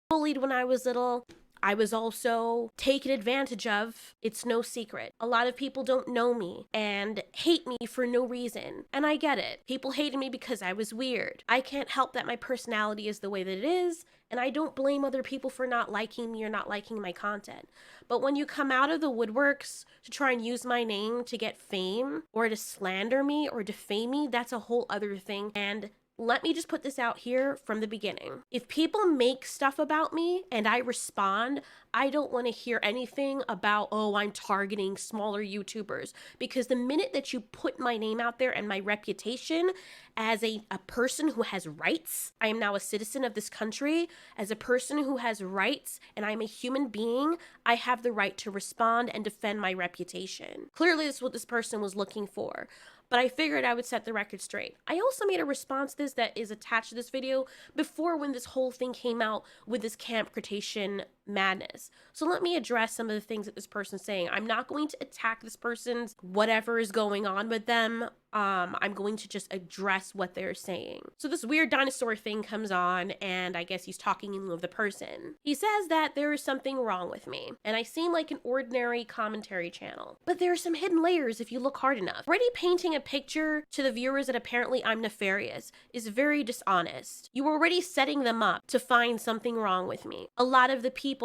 bullied when I was little. I was also taken advantage of. It's no secret. A lot of people don't know me and hate me for no reason. And I get it. People hated me because I was weird. I can't help that my personality is the way that it is, and I don't blame other people for not liking me or not liking my content. But when you come out of the woodworks to try and use my name to get fame or to slander me or defame me, that's a whole other thing. And let me just put this out here from the beginning. If people make stuff about me and I respond, I don't want to hear anything about, oh, I'm targeting smaller YouTubers. Because the minute that you put my name out there and my reputation as a person who has rights, I am now a citizen of this country, as a person who has rights and I'm a human being, I have the right to respond and defend my reputation. Clearly, this is what this person was looking for. But I figured I would set the record straight. I also made a response to this that is attached to this video before when this whole thing came out with this Camp Cretaceous madness. So let me address some of the things that this person's saying. I'm not going to attack this person's whatever is going on with them. I'm going to just address what they're saying. So this weird dinosaur thing comes on, and I guess he's talking in lieu of the person. He says that there is something wrong with me, and I seem like an ordinary commentary channel. But there are some hidden layers if you look hard enough. Already painting a picture to the viewers that apparently I'm nefarious is very dishonest. You were already setting them up to find something wrong with me. A lot of the people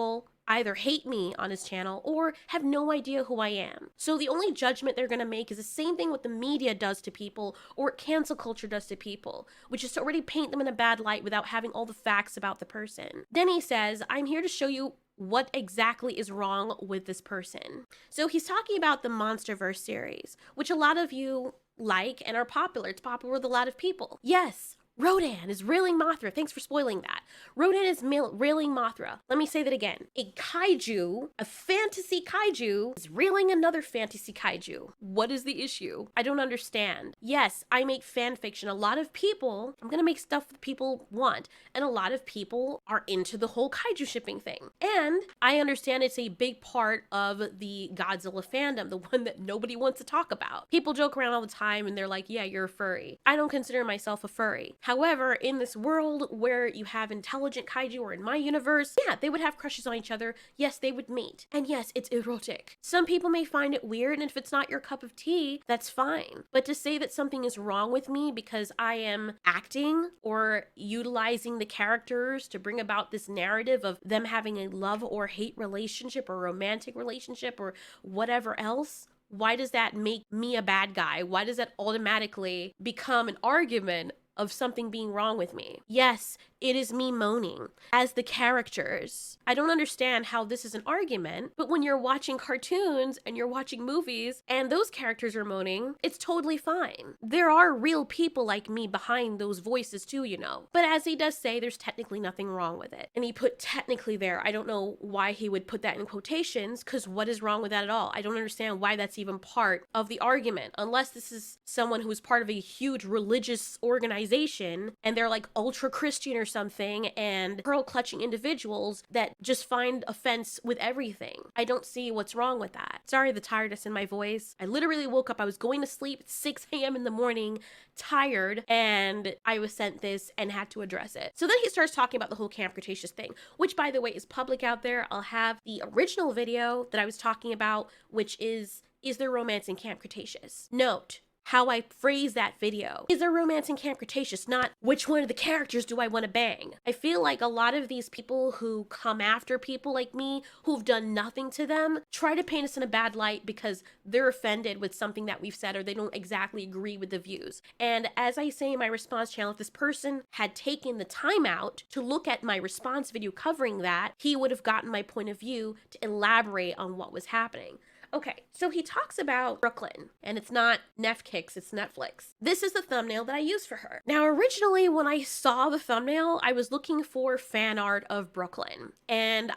either hate me on his channel or have no idea who I am. So the only judgment they're gonna make is the same thing what the media does to people or cancel culture does to people, which is to already paint them in a bad light without having all the facts about the person. Then he says, I'm here to show you what exactly is wrong with this person. So he's talking about the MonsterVerse series, which a lot of you like and are popular. It's popular with a lot of people. Yes, Rodan is railing Mothra. Thanks for spoiling that. Rodan is railing Mothra. Let me say that again. A kaiju, a fantasy kaiju, is railing another fantasy kaiju. What is the issue? I don't understand. Yes, I make fan fiction. A lot of people, I'm gonna make stuff that people want, and a lot of people are into the whole kaiju shipping thing. And I understand it's a big part of the Godzilla fandom, the one that nobody wants to talk about. People joke around all the time and they're like, yeah, you're a furry. I don't consider myself a furry. However, in this world where you have intelligent kaiju, or in my universe, yeah, they would have crushes on each other. Yes, they would meet. And yes, it's erotic. Some people may find it weird, and if it's not your cup of tea, that's fine. But to say that something is wrong with me because I am acting or utilizing the characters to bring about this narrative of them having a love or hate relationship or romantic relationship or whatever else, why does that make me a bad guy? Why does that automatically become an argument of something being wrong with me? Yes, it is me moaning as the characters. I don't understand how this is an argument, but when you're watching cartoons and you're watching movies and those characters are moaning, it's totally fine. There are real people like me behind those voices too, you know. But as he does say, there's technically nothing wrong with it. And he put technically there. I don't know why he would put that in quotations, because what is wrong with that at all? I don't understand why that's even part of the argument, unless this is someone who's part of a huge religious organization and they're like ultra Christian or something and pearl clutching individuals that just find offense with everything. I don't see what's wrong with that. Sorry the tiredness in my voice. I literally woke up, I was going to sleep at 6 a.m. in the morning, tired, and I was sent this and had to address it. So then he starts talking about the whole Camp Cretaceous thing, which by the way is public out there. I'll have the original video that I was talking about, which is there romance in Camp Cretaceous? Note how I phrase that video. Is there romance in Camp Cretaceous? Not which one of the characters do I want to bang? I feel like a lot of these people who come after people like me who've done nothing to them try to paint us in a bad light because they're offended with something that we've said or they don't exactly agree with the views. And as I say in my response channel, if this person had taken the time out to look at my response video covering that, he would have gotten my point of view to elaborate on what was happening. Okay, so he talks about Brooklyn, and it's not Netflix, it's Netflix. This is the thumbnail that I used for her. Now, originally, when I saw the thumbnail, I was looking for fan art of Brooklyn. And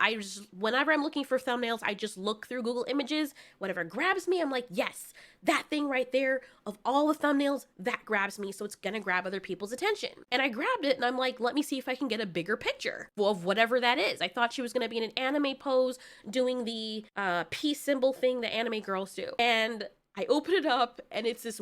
whenever I'm looking for thumbnails, I just look through Google Images. Whatever grabs me, I'm like, yes, that thing right there, of all the thumbnails, that grabs me, so it's gonna grab other people's attention. And I grabbed it, and I'm like, let me see if I can get a bigger picture of whatever that is. I thought she was gonna be in an anime pose, doing the peace symbol thing that anime girls do. And I open it up and it's this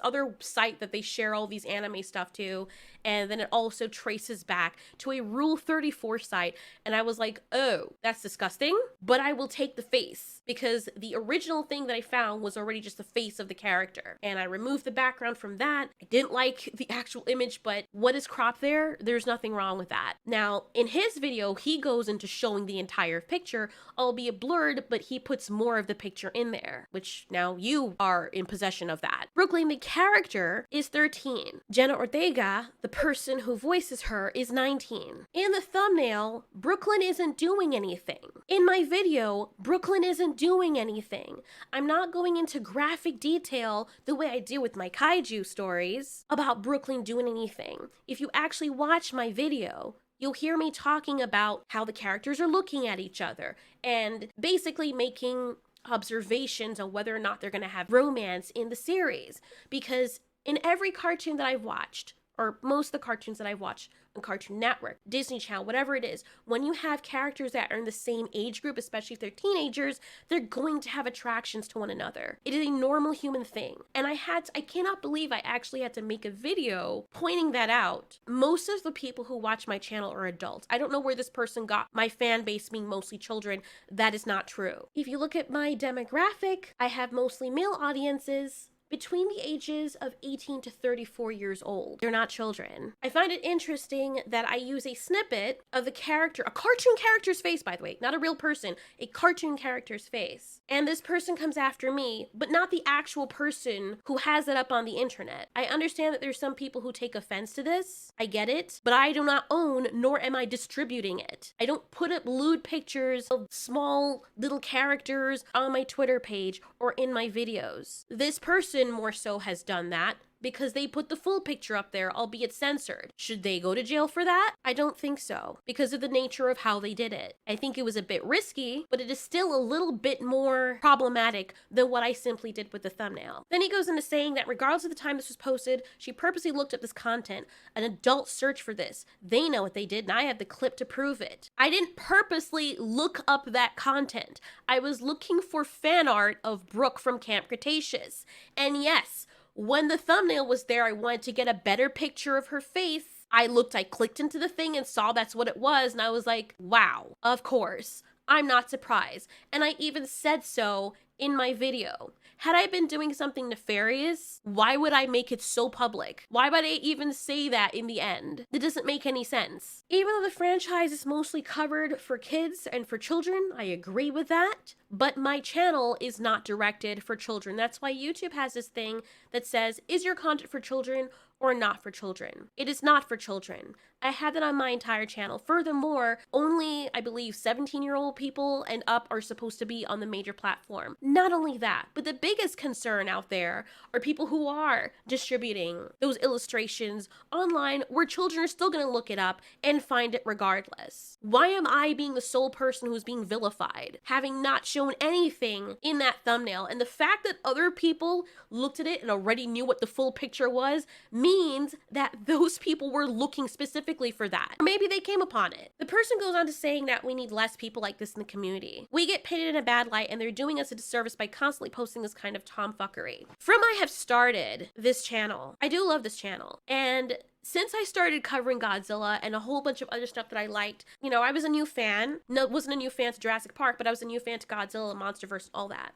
other site that they share all these anime stuff to. And then it also traces back to a Rule 34 site. And I was like, oh, that's disgusting. But I will take the face because the original thing that I found was already just the face of the character. And I removed the background from that. I didn't like the actual image, but what is cropped there? There's nothing wrong with that. Now, in his video, he goes into showing the entire picture, albeit blurred, but he puts more of the picture in there, which now you are in possession of that. Brooklyn, the character, is 13. Jenna Ortega, the person who voices her, is 19. In the thumbnail, Brooklyn isn't doing anything. In my video, Brooklyn isn't doing anything. I'm not going into graphic detail the way I do with my kaiju stories about Brooklyn doing anything. If you actually watch my video, you'll hear me talking about how the characters are looking at each other and basically making observations on whether or not they're going to have romance in the series. Because in every cartoon that I've watched, or most of the cartoons that I've watched on Cartoon Network, Disney Channel, whatever it is, when you have characters that are in the same age group, especially if they're teenagers, they're going to have attractions to one another. It is a normal human thing. And I cannot believe I actually had to make a video pointing that out. Most of the people who watch my channel are adults. I don't know where this person got my fan base being mostly children. That is not true. If you look at my demographic, I have mostly male audiences between the ages of 18 to 34 years old. They're not children. I find it interesting that I use a snippet of the character, a cartoon character's face, by the way, not a real person, a cartoon character's face. And this person comes after me, but not the actual person who has it up on the internet. I understand that there's some people who take offense to this. I get it, but I do not own, nor am I distributing it. I don't put up lewd pictures of small little characters on my Twitter page or in my videos. This person more so has done that because they put the full picture up there, albeit censored. Should they go to jail for that? I don't think so, because of the nature of how they did it. I think it was a bit risky, but it is still a little bit more problematic than what I simply did with the thumbnail. Then he goes into saying that regardless of the time this was posted, she purposely looked up this content. An adult searched for this. They know what they did, and I have the clip to prove it. I didn't purposely look up that content. I was looking for fan art of Brooke from Camp Cretaceous. And yes, when the thumbnail was there, I wanted to get a better picture of her face. I clicked into the thing and saw that's what it was, and I was like, wow, of course. I'm not surprised. And I even said so in my video. Had I been doing something nefarious, why would I make it so public? Why would I even say that in the end? It doesn't make any sense. Even though the franchise is mostly covered for kids and for children, I agree with that. But my channel is not directed for children. That's why YouTube has this thing that says, is your content for children or not for children? It is not for children. I had that on my entire channel. Furthermore, only, I believe, 17-year-old people and up are supposed to be on the major platform. Not only that, but the biggest concern out there are people who are distributing those illustrations online where children are still going to look it up and find it regardless. Why am I being the sole person who's being vilified, having not shown anything in that thumbnail? And the fact that other people looked at it and already knew what the full picture was means that those people were looking specifically for that. Or maybe they came upon it. The person goes on to saying that we need less people like this in the community. We get painted in a bad light and they're doing us a disservice by constantly posting this kind of tomfuckery. From I have started this channel, I do love this channel. And since I started covering Godzilla and a whole bunch of other stuff that I liked, you know, I was a new fan. No, wasn't a new fan to Jurassic Park, but I was a new fan to Godzilla, MonsterVerse, and all that.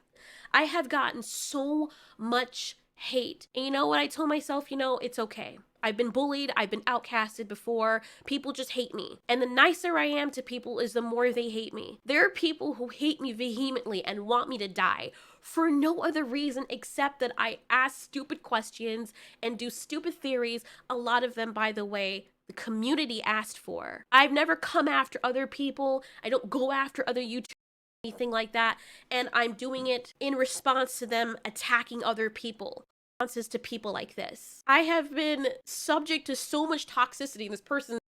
I have gotten so much hate. And you know what? I told myself, you know, it's okay. I've been bullied. I've been outcasted before. People just hate me. And the nicer I am to people is the more they hate me. There are people who hate me vehemently and want me to die for no other reason except that I ask stupid questions and do stupid theories. A lot of them, by the way, the community asked for. I've never come after other people. I don't go after other YouTubers, anything like that. And I'm doing it in response to them attacking other people. Responses to people like this. I have been subject to so much toxicity. This person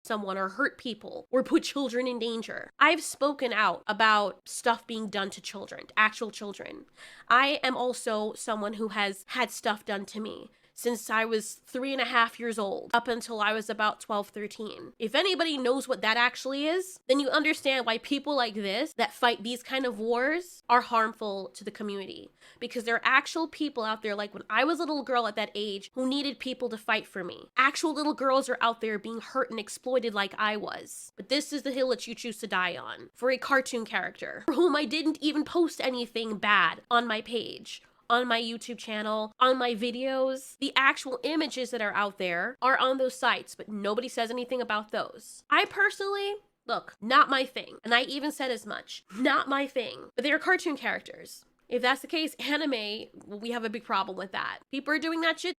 someone or hurt people or put children in danger. I've spoken out about stuff being done to children, actual children. I am also someone who has had stuff done to me. since I was 3.5 years old up until I was about 12, 13. If anybody knows what that actually is, then you understand why people like this that fight these kind of wars are harmful to the community. Because there are actual people out there, like when I was a little girl at that age, who needed people to fight for me. Actual little girls are out there being hurt and exploited like I was. But this is the hill that you choose to die on. For a cartoon character, for whom I didn't even post anything bad on my page, on my YouTube channel, on my videos. The actual images that are out there are on those sites, but nobody says anything about those. I personally, look, not my thing. And I even said as much. Not my thing. But they are cartoon characters. If that's the case, anime, we have a big problem with that. People are doing that shit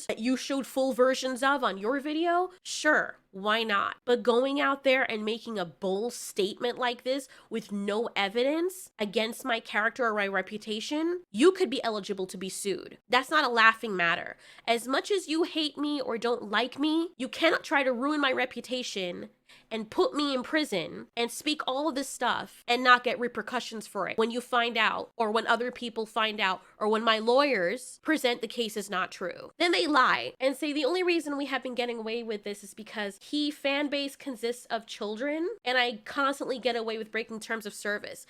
that you showed full versions of on your video, sure, why not? But going out there and making a bold statement like this with no evidence against my character or my reputation, you could be eligible to be sued. That's not a laughing matter. As much as you hate me or don't like me, you cannot try to ruin my reputation and put me in prison and speak all of this stuff and not get repercussions for it when you find out, or when other people find out, or when my lawyers present the case as not true. Then they lie and say the only reason we have been getting away with this is because fan base consists of children and I constantly get away with breaking terms of service.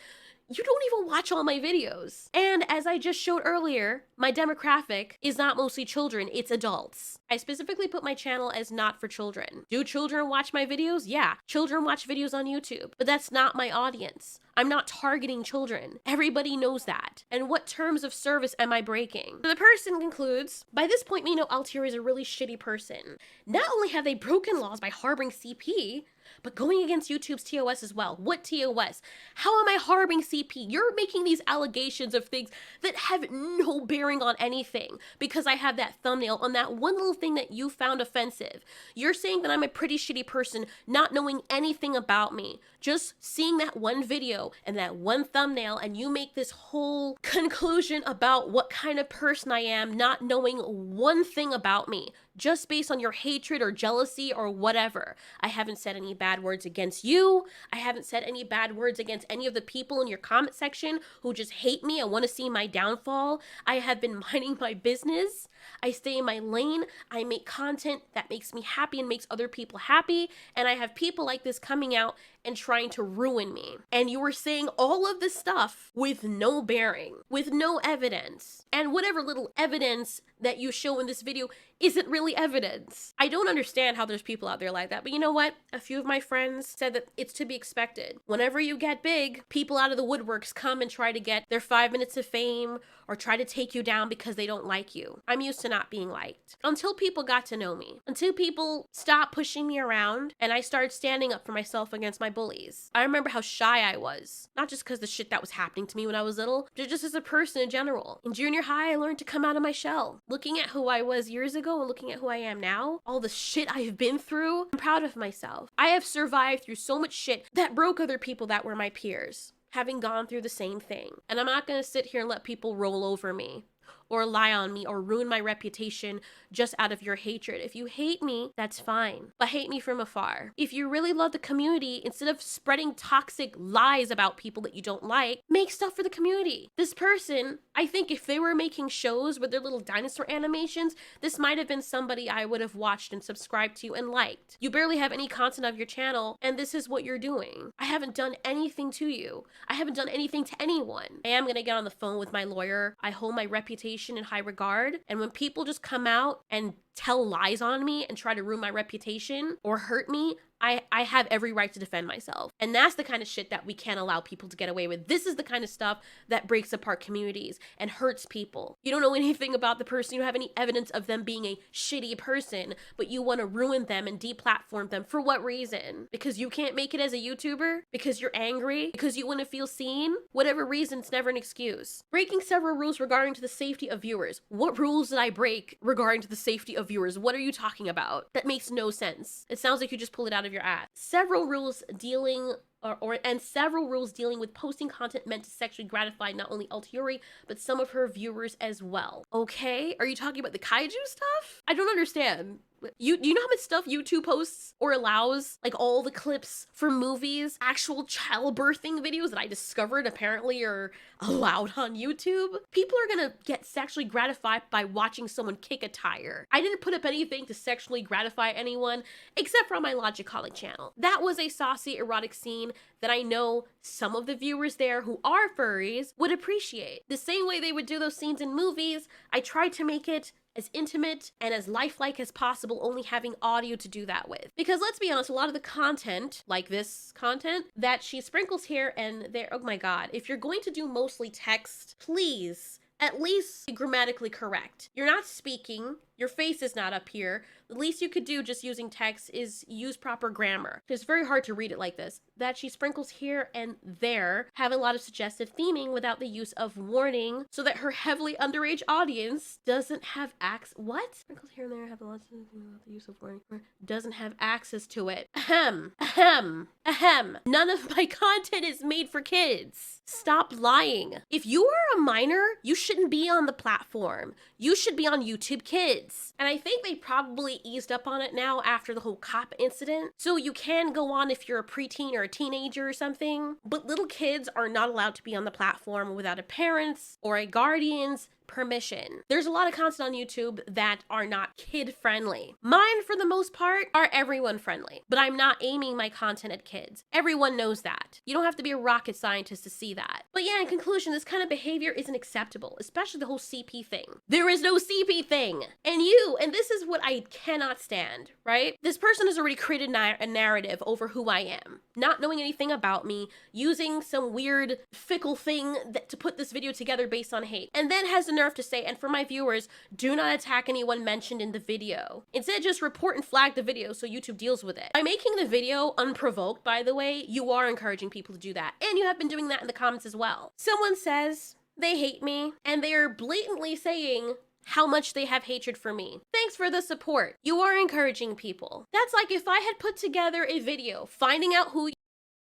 You don't even watch all my videos. And as I just showed earlier, my demographic is not mostly children, it's adults. I specifically put my channel as not for children. Do children watch my videos? Yeah, children watch videos on YouTube, but that's not my audience. I'm not targeting children. Everybody knows that. And what terms of service am I breaking? The person concludes, by this point we know Alteori is a really shitty person. Not only have they broken laws by harboring CP, but going against YouTube's TOS as well. What TOS? How am I harboring CP? You're making these allegations of things that have no bearing on anything because I have that thumbnail on that one little thing that you found offensive. You're saying that I'm a pretty shitty person, not knowing anything about me. Just seeing that one video and that one thumbnail, and you make this whole conclusion about what kind of person I am, not knowing one thing about me, just based on your hatred or jealousy or whatever. I haven't said any bad words against you. I haven't said any bad words against any of the people in your comment section who just hate me and want to see my downfall. I have been minding my business. I stay in my lane. I make content that makes me happy and makes other people happy. And I have people like this coming out and trying to ruin me. And you were saying all of this stuff with no bearing, with no evidence. And whatever little evidence that you show in this video isn't really evidence. I don't understand how there's people out there like that, but you know what? A few of my friends said that it's to be expected. Whenever you get big, people out of the woodworks come and try to get their 5 minutes of fame or try to take you down because they don't like you. I'm used to not being liked. Until people got to know me. Until people stopped pushing me around and I started standing up for myself against my bullies. I remember how shy I was. Not just because the shit that was happening to me when I was little, but just as a person in general. In junior high, I learned to come out of my shell. Looking at who I was years ago and looking at who I am now, all the shit I've been through, I'm proud of myself. I have survived through so much shit that broke other people that were my peers, having gone through the same thing. And I'm not gonna sit here and let people roll over me or lie on me or ruin my reputation just out of your hatred. If you hate me, that's fine, but hate me from afar. If you really love the community, instead of spreading toxic lies about people that you don't like, make stuff for the community. This person, I think if they were making shows with their little dinosaur animations, this might have been somebody I would have watched and subscribed to and liked. You barely have any content of your channel, and this is what you're doing. I haven't done anything to you. I haven't done anything to anyone. I am gonna get on the phone with my lawyer. I hold my reputation in high regard, and when people just come out and tell lies on me and try to ruin my reputation or hurt me, I have every right to defend myself. And that's the kind of shit that we can't allow people to get away with. This is the kind of stuff that breaks apart communities and hurts people. You don't know anything about the person, you don't have any evidence of them being a shitty person, but you want to ruin them and deplatform them. For what reason? Because you can't make it as a YouTuber? Because you're angry? Because you want to feel seen? Whatever reason, it's never an excuse. Breaking several rules regarding to the safety of viewers. What rules did I break regarding to the safety of viewers? What are you talking about? That makes no sense. It sounds like you just pulled it out of your ass. Several rules dealing and several rules dealing with posting content meant to sexually gratify not only Alteori, but some of her viewers as well. Okay, are you talking about the kaiju stuff? I don't understand. You know how much stuff YouTube posts or allows? Like all the clips for movies, actual childbirthing videos that I discovered apparently are allowed on YouTube? People are gonna get sexually gratified by watching someone kick a tire. I didn't put up anything to sexually gratify anyone except for on my Logicolic channel. That was a saucy erotic scene that I know some of the viewers there who are furries would appreciate. The same way they would do those scenes in movies, I tried to make it as intimate and as lifelike as possible, only having audio to do that with. Because let's be honest, a lot of the content, like this content, that she sprinkles here and there, oh my god, if you're going to do mostly text, please at least be grammatically correct. You're not speaking, your face is not up here. The least you could do just using text is use proper grammar. It's very hard to read it like this. That she sprinkles here and there, having a lot of suggestive theming without the use of warning, so that her heavily underage audience doesn't have access. What? Sprinkles here and there, have a lot of without the use of warning, doesn't have access to it. Ahem. Ahem. Ahem. None of my content is made for kids. Stop lying. If you are a minor, you shouldn't be on the platform. You should be on YouTube Kids. And I think they probably eased up on it now after the whole cop incident. So you can go on if you're a preteen or a teenager or something, but little kids are not allowed to be on the platform without a parent's or a guardian's permission. There's a lot of content on YouTube that are not kid friendly. Mine, for the most part, are everyone friendly, but I'm not aiming my content at kids. Everyone knows that. You don't have to be a rocket scientist to see that. But yeah, in conclusion, this kind of behavior isn't acceptable, especially the whole CP thing. There is no CP thing. And this is what I cannot stand, right? This person has already created a narrative over who I am, not knowing anything about me, using some weird fickle thing to put this video together based on hate, and then has the nerve to say, and for my viewers, do not attack anyone mentioned in the video. Instead, just report and flag the video so YouTube deals with it. By making the video unprovoked, by the way, you are encouraging people to do that, and you have been doing that in the comments as well. Someone says they hate me, and they are blatantly saying how much they have hatred for me. Thanks for the support. You are encouraging people. That's like if I had put together a video finding out who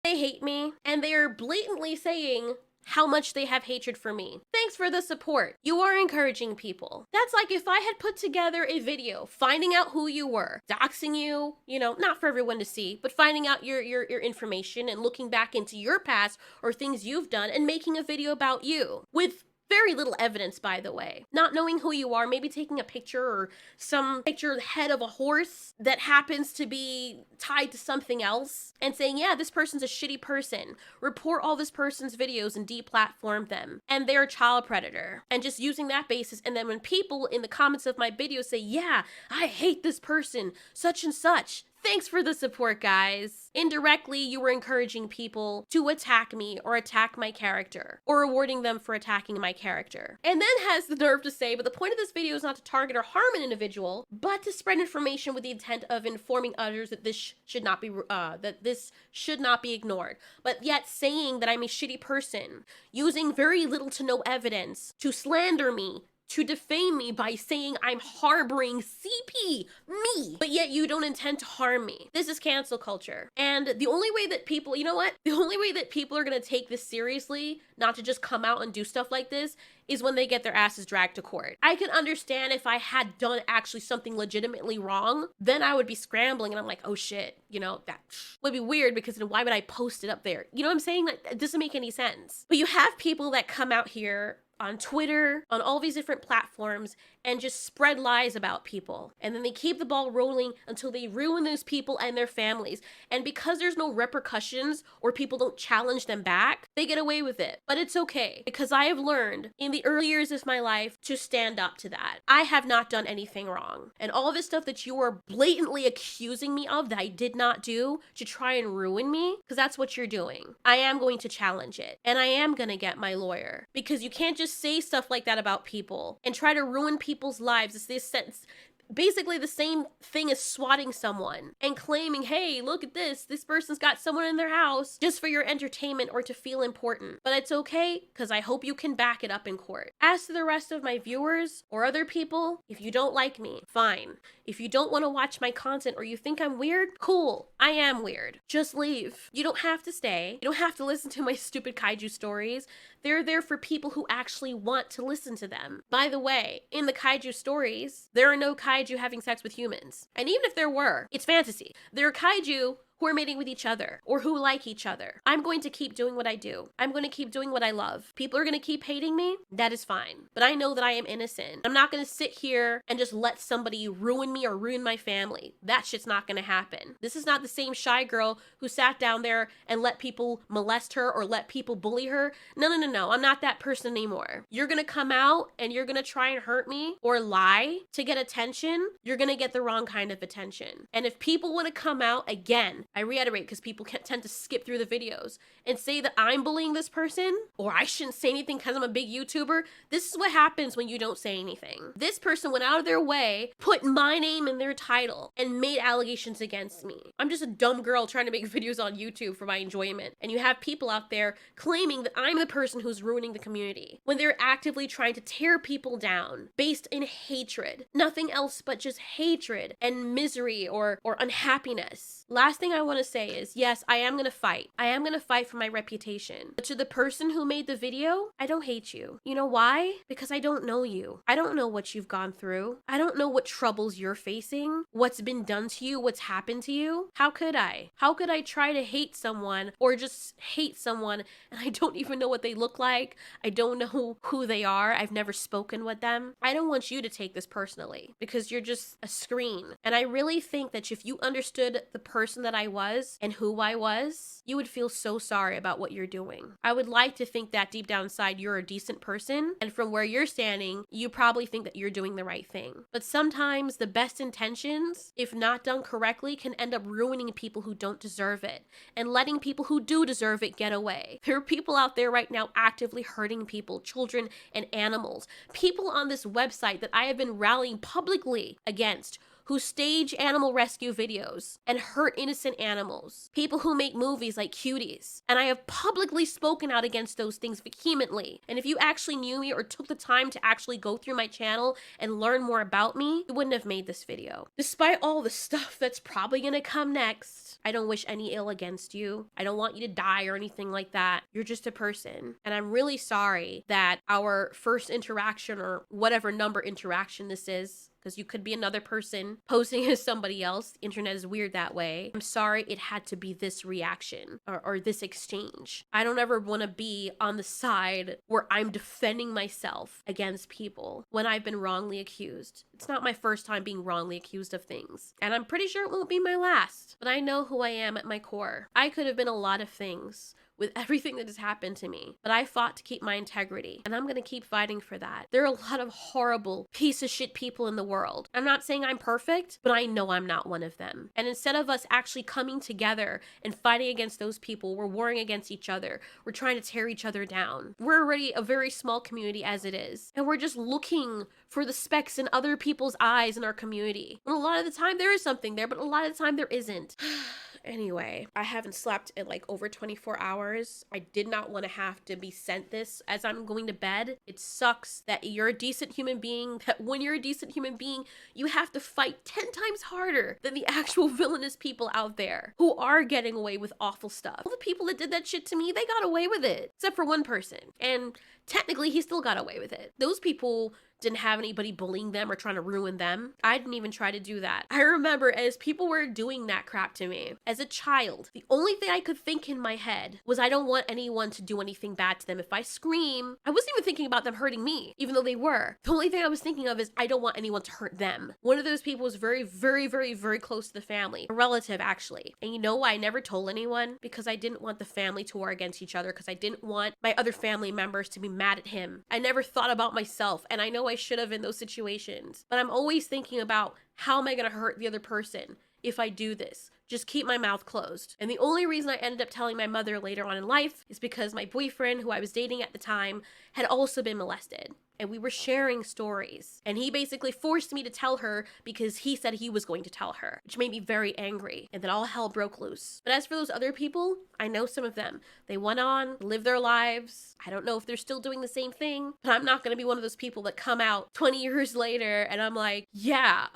they hate me, and they are blatantly saying how much they have hatred for me. Thanks for the support. You are encouraging people. That's like if I had put together a video finding out who you were, doxing you, you know, not for everyone to see, but finding out your information and looking back into your past or things you've done and making a video about you with very little evidence, by the way. Not knowing who you are, maybe taking a picture or some picture of the head of a horse that happens to be tied to something else and saying, yeah, this person's a shitty person. Report all this person's videos and deplatform them. And they're a child predator. And just using that basis. And then when people in the comments of my videos say, yeah, I hate this person, such and such. Thanks for the support, guys. Indirectly, you were encouraging people to attack me or attack my character, or rewarding them for attacking my character. And then has the nerve to say, but the point of this video is not to target or harm an individual, but to spread information with the intent of informing others that this should not be ignored. But yet saying that I'm a shitty person, using very little to no evidence to slander me, to defame me by saying I'm harboring CP, me, but yet you don't intend to harm me. This is cancel culture. And the only way that people, you know what? The only way that people are gonna take this seriously, not to just come out and do stuff like this, is when they get their asses dragged to court. I can understand if I had done actually something legitimately wrong, then I would be scrambling and I'm like, oh shit, you know, that would be weird because then why would I post it up there? You know what I'm saying? Like, it doesn't make any sense. But you have people that come out here on Twitter, on all these different platforms, and just spread lies about people. And then they keep the ball rolling until they ruin those people and their families. And because there's no repercussions or people don't challenge them back, they get away with it. But it's okay, because I have learned in the early years of my life to stand up to that. I have not done anything wrong. And all this stuff that you are blatantly accusing me of that I did not do to try and ruin me, because that's what you're doing. I am going to challenge it. And I am going to get my lawyer. Because you can't just say stuff like that about people and try to ruin people's lives. It's this sense. basically the same thing as swatting someone and claiming, hey, look at this person's got someone in their house, just for your entertainment or to feel important. But it's okay, because I hope you can back it up in court. As to the rest of my viewers or other people, if you don't like me, fine. If you don't want to watch my content or you think I'm weird, cool. I am weird. Just leave. You don't have to stay. You don't have to listen to my stupid kaiju stories. They're there for people who actually want to listen to them. By the way, in the kaiju stories, there are no kaiju having sex with humans. And even if there were, it's fantasy. There are kaiju who are mating with each other or who like each other. I'm going to keep doing what I do. I'm going to keep doing what I love. People are going to keep hating me. That is fine. But I know that I am innocent. I'm not going to sit here and just let somebody ruin me or ruin my family. That shit's not going to happen. This is not the same shy girl who sat down there and let people molest her or let people bully her. No. I'm not that person anymore. You're going to come out and you're going to try and hurt me or lie to get attention. You're going to get the wrong kind of attention. And if people want to come out again, I reiterate, because people tend to skip through the videos and say that I'm bullying this person or I shouldn't say anything because I'm a big YouTuber. This is what happens when you don't say anything. This person went out of their way, put my name in their title, and made allegations against me. I'm just a dumb girl trying to make videos on YouTube for my enjoyment. And you have people out there claiming that I'm the person who's ruining the community when they're actively trying to tear people down based in hatred. Nothing else but just hatred and misery or unhappiness. Last thing I want to say is, yes, I am going to fight. I am going to fight for my reputation. But to the person who made the video, I don't hate you. You know why? Because I don't know you. I don't know what you've gone through. I don't know what troubles you're facing, what's been done to you, what's happened to you. How could I? How could I try to hate someone or just hate someone and I don't even know what they look like? I don't know who they are. I've never spoken with them. I don't want you to take this personally because you're just a screen. And I really think that if you understood the person that I was and who I was, you would feel so sorry about what you're doing. I would like to think that deep down inside you're a decent person, and from where you're standing, you probably think that you're doing the right thing. But sometimes the best intentions, if not done correctly, can end up ruining people who don't deserve it and letting people who do deserve it get away. There are people out there right now actively hurting people, children and animals. People on this website that I have been rallying publicly against, who stage animal rescue videos and hurt innocent animals. People who make movies like Cuties. And I have publicly spoken out against those things vehemently. And if you actually knew me or took the time to actually go through my channel and learn more about me, you wouldn't have made this video. Despite all the stuff that's probably gonna come next, I don't wish any ill against you. I don't want you to die or anything like that. You're just a person. And I'm really sorry that our first interaction, or whatever number interaction this is, because you could be another person posing as somebody else. The internet is weird that way. I'm sorry it had to be this reaction or this exchange. I don't ever want to be on the side where I'm defending myself against people when I've been wrongly accused. It's not my first time being wrongly accused of things. And I'm pretty sure it won't be my last. But I know who I am at my core. I could have been a lot of things with everything that has happened to me. But I fought to keep my integrity, and I'm gonna keep fighting for that. There are a lot of horrible piece of shit people in the world. I'm not saying I'm perfect, but I know I'm not one of them. And instead of us actually coming together and fighting against those people, we're warring against each other. We're trying to tear each other down. We're already a very small community as it is, and we're just looking for the specks in other people's eyes in our community. And a lot of the time there is something there, but a lot of the time there isn't. Anyway, I haven't slept in like over 24 hours. I did not want to have to be sent this as I'm going to bed. It sucks that you're a decent human being, that when you're a decent human being, you have to fight 10 times harder than the actual villainous people out there who are getting away with awful stuff. All the people that did that shit to me, they got away with it, except for one person. And technically, he still got away with it. Those people didn't have anybody bullying them or trying to ruin them. I didn't even try to do that. I remember as people were doing that crap to me, as a child, the only thing I could think in my head was I don't want anyone to do anything bad to them. If I scream, I wasn't even thinking about them hurting me, even though they were. The only thing I was thinking of is I don't want anyone to hurt them. One of those people was very, very, very, very close to the family. A relative, actually. And you know why I never told anyone? Because I didn't want the family to war against each other, because I didn't want my other family members to be mad at him. I never thought about myself, and I know I should have in those situations. But I'm always thinking about, how am I going to hurt the other person if I do this? Just keep my mouth closed. And the only reason I ended up telling my mother later on in life is because my boyfriend, who I was dating at the time, had also been molested. and we were sharing stories. And he basically forced me to tell her because he said he was going to tell her, which made me very angry. And then all hell broke loose. But as for those other people, I know some of them. They went on, lived their lives. I don't know if they're still doing the same thing, but I'm not going to be one of those people that come out 20 years later and I'm like, yeah,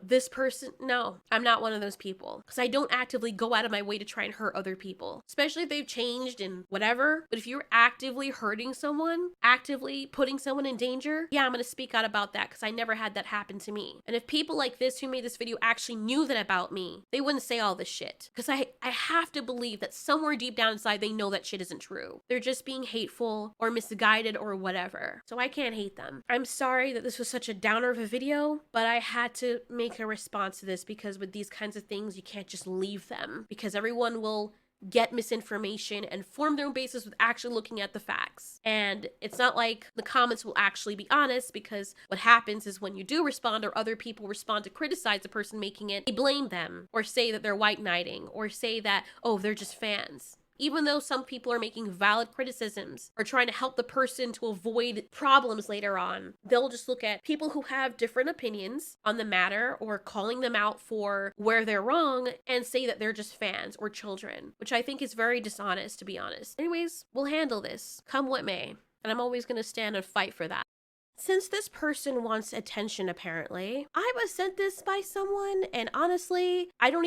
this person, no, I'm not one of those people. Because I don't actively go out of my way to try and hurt other people, especially if they've changed and whatever. But if you're actively hurting someone, actively putting someone in danger, yeah, I'm going to speak out about that because I never had that happen to me. And if people like this who made this video actually knew that about me, they wouldn't say all this shit. Because I have to believe that somewhere deep down inside, they know that shit isn't true. They're just being hateful or misguided or whatever. So I can't hate them. I'm sorry that this was such a downer of a video, but I had to make a response to this because with these kinds of things, you can't just leave them because everyone will get misinformation and form their own basis with actually looking at the facts. And it's not like the comments will actually be honest, because what happens is when you do respond or other people respond to criticize the person making it, they blame them or say that they're white knighting or say that, oh, they're just fans. Even though some people are making valid criticisms or trying to help the person to avoid problems later on, they'll just look at people who have different opinions on the matter or calling them out for where they're wrong and say that they're just fans or children, which I think is very dishonest, to be honest. Anyways, we'll handle this, come what may, and I'm always going to stand and fight for that. Since this person wants attention, apparently, I was sent this by someone, and honestly, I don't even